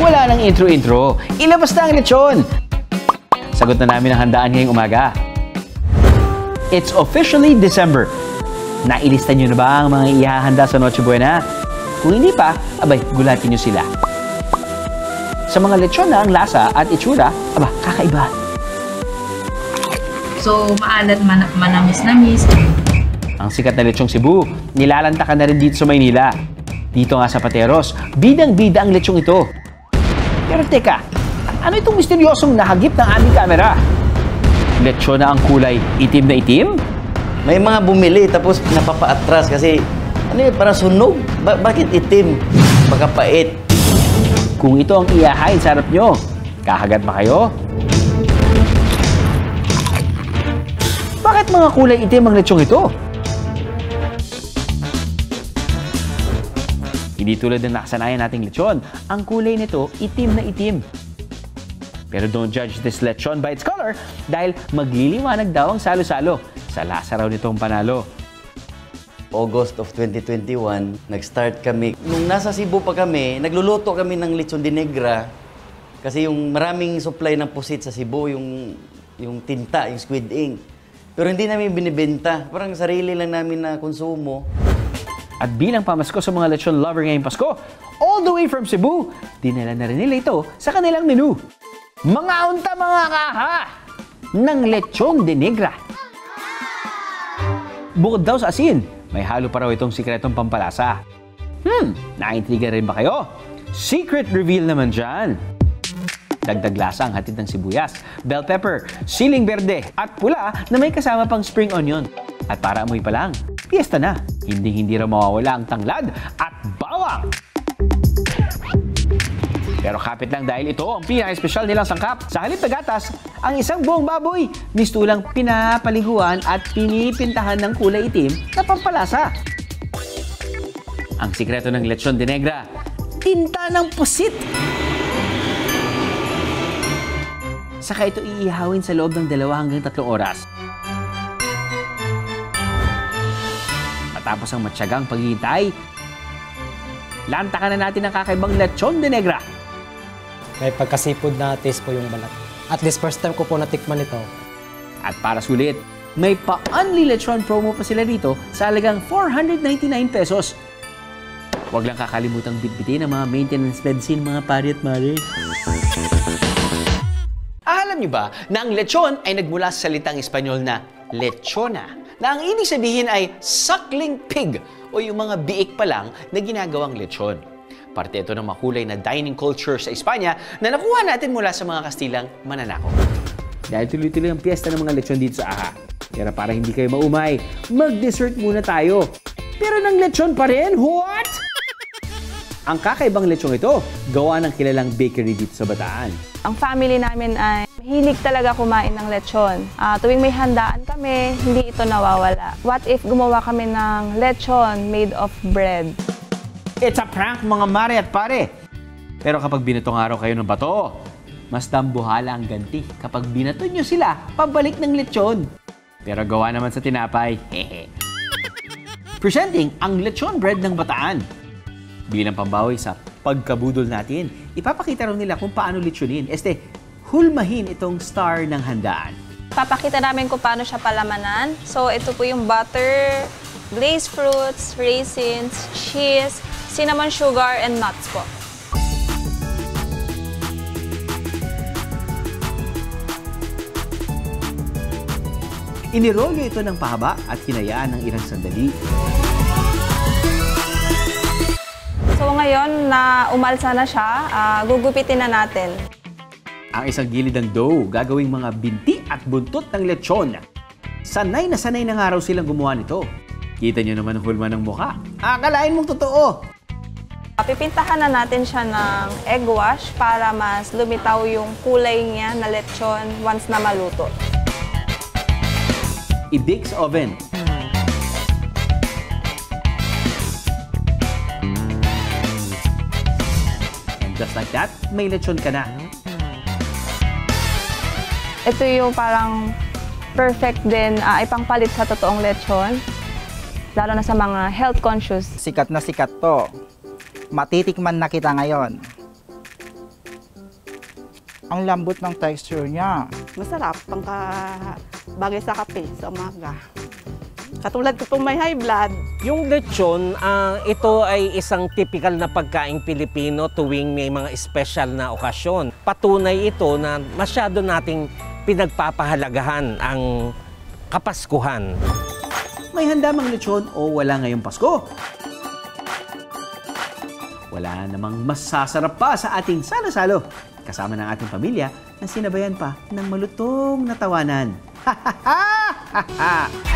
Wala nang intro-intro. Ilabas na ang lechon! Sagot na namin ang handaan ngayong umaga. It's officially December. Nailista nyo na ba ang mga ihahanda sa Noche Buena? Kung hindi pa, abay, gulatin nyo sila. Sa mga lechon na ang lasa at itsura, aba, kakaiba. So, maalat, manamis-namis. Ang sikat na lechong Cebu, nilalantakan na rin dito sa Maynila. Dito nga sa Pateros, bidang-bida ang lechong ito. Pero teka, ano itong misteryosong nahagip ng aming kamera? Lechon na ang kulay itim na itim? May mga bumili tapos napapaatras kasi ano yun, parang sunog. Bakit itim? Baka pait. Kung ito ang iyahain sa harap nyo, kahagat ba kayo? Bakit mga kulay itim ang lechong ito? Hindi tulad ng nakasanayan nating lechon, ang kulay nito itim na itim. Pero don't judge this lechon by its color dahil magliliwanag daw ang salo-salo. Sa lasa raw nitong panalo. August of 2021, nag-start kami. Nung nasa Cebu pa kami, nagluluto kami ng lechon de negra. Kasi yung maraming supply ng pusit sa Cebu, yung tinta, yung squid ink. Pero hindi namin binibenta. Parang sarili lang namin na konsumo. At bilang pamasko sa mga lechon lover ngayong Pasko, all the way from Cebu, dinala na rin nila ito sa kanilang menu. Mga unta mga kaha ng lechon de negra. Bukod daw sa asin, may halo pa raw itong sikretong pampalasa. Naintriga rin ba kayo? Secret reveal naman dyan. Dagdag lasa ang hatid ng sibuyas, bell pepper, siling berde at pula na may kasama pang spring onion. At para amoy pa lang, piyesta na. Hindi raw mawawala ang tanglad at bawang. Pero kapit lang dahil ito ang pinaka-espesyal nilang sangkap. Sa halip na gatas, ang isang buong baboy, mistulang pinapaliguan at pinipintahan ng kulay itim na pampalasa. Ang sikreto ng lechon de negra, tinta ng pusit. Saka ito iihawin sa loob ng 2 hanggang 3 oras. Matapos ang matyagang paghihintay, lantakan na natin ang kakaibang lechon de negra. May pagkasipod na taste po yung balat. At least first time ko po natikman ito. At para sulit, may pa-only lechon promo pa sila dito sa halagang 499 pesos. Huwag lang kakalimutang bitbitin ang mga maintenance medicine, mga pari at mari. Alam niyo ba na ang lechon ay nagmula sa salitang Espanyol na lechona, na ang ibig sabihin ay suckling pig o yung mga biik pa lang na ginagawang lechon. Parte ito ng makulay na dining culture sa Espanya na nakuha natin mula sa mga Kastilang mananakop. Dahil tuloy-tuloy ang piyesta ng mga lechon dito sa AHA. Kaya para hindi kayo maumay, mag-dessert muna tayo. Pero ng lechon pa rin? What? Ang kakaibang lechon ito, gawa ng kilalang bakery dito sa Bataan. Ang family namin ay mahilig talaga kumain ng lechon. Tuwing may handaan kami, hindi ito nawawala. What if gumawa kami ng lechon made of bread? It's a prank mga mare at pare. Pero kapag binatong araw kayo ng bato, mas dambuhala ang ganti kapag binato nyo sila pabalik ng lechon. Pero gawa naman sa tinapay. Presenting ang lechon bread ng Bataan. Bilang pambawi sa pagkabudol natin, ipapakita raw nila kung paano lechonin. Hulmahin itong star ng handaan. Papakita namin kung paano siya palamanan. So ito po yung butter, glazed fruits, raisins, cheese, cinnamon sugar, and nuts po. Inirolyo ito ng pahaba at hinayaan ng ilang sandali. So ngayon na umalsa na siya, gugupitin na natin. Ang isang gilid ng dough, gagawing mga binti at buntot ng lechon. Sanay na nga raw silang gumawa nito. Kita nyo naman ang hulma ng mukha. Akalain mong totoo! Pipintahan na natin siya ng egg wash para mas lumitaw yung kulay niya na lechon once na maluto. I-bake sa oven. And just like that, may lechon ka na. Ito yung parang perfect din ipangpalit sa totoong lechon. Lalo na sa mga health conscious. Sikat na sikat to. Matitikman na kita ngayon. Ang lambot ng texture niya. Masarap, bagay sa kape sa umaga. Katulad ko pong may high blood. Yung lechon, ito ay isang typical na pagkaing Pilipino tuwing may mga special na okasyon. Patunay ito na masyado nating pinagpapahalagahan ang Kapaskuhan. May handa mang lechon o wala ngayong Pasko? Wala namang masasarap pa sa ating salo-salo kasama ng ating pamilya na sinabayan pa ng malutong na tawanan. Ha ha ha! Ha ha!